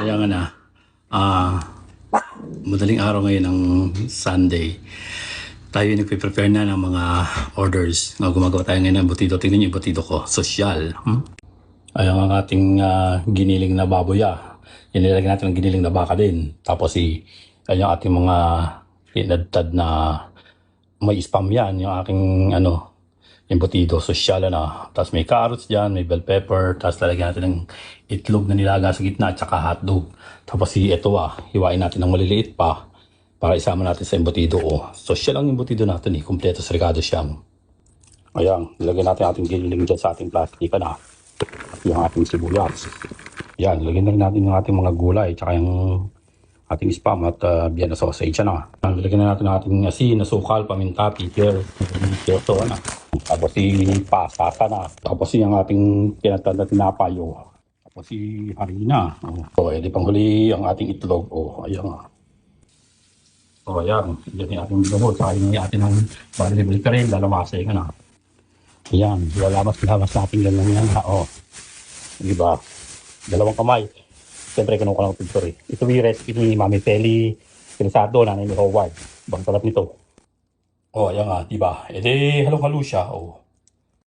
Kaya nga na, madaling araw ngayon ng Sunday. Tayo nagpe-prepare na ng mga orders. Gumagawa tayo ngayon ng butido. Tingnan niyo yung butido ko. Sosyal. Ayan ang ating giniling na baboy. Inilagay natin ng giniling na baka din. Tapos ayan yung ating mga pinadtad na may spam yan. Yung aking yung butido, sosyal Tapos may carrots dyan, may bell pepper. Tapos lalagyan natin ng itlog na nilaga sa gitna at saka hotdog. Tapos ito hiwain natin ng maliliit pa para isama natin sa embutido. Sosyal ang embutido natin kompleto sa regado siyang. Ayan, nilagyan natin ating giniling dyan sa ating plastic at yung ating sibuyas. Yan, lagyan na natin yung ating mga gulay tsaka yung ating spam at Vienna sausage. Lagyan na natin ang ating asin, asukal, paminta, pickle, ito Tapos pasta Tapos yung ating pinatanda tinapay. Tapos harina. Edi panghuli ang ating itlog. Ayan ayan. Yan yung ating binubod. Saka yung ating ng bali-bali ka rin. Lalamasay ka na. Ayan. Lalamas natin ganyan yan. Diba? Dalawang kamay. Siyempre, kinuha ko lang picture. Ito yung recipe ni Mami Feli Pinsado, nanay ni Howard. Bang sarap nito. Ayan diba? Edi halong-halo siya.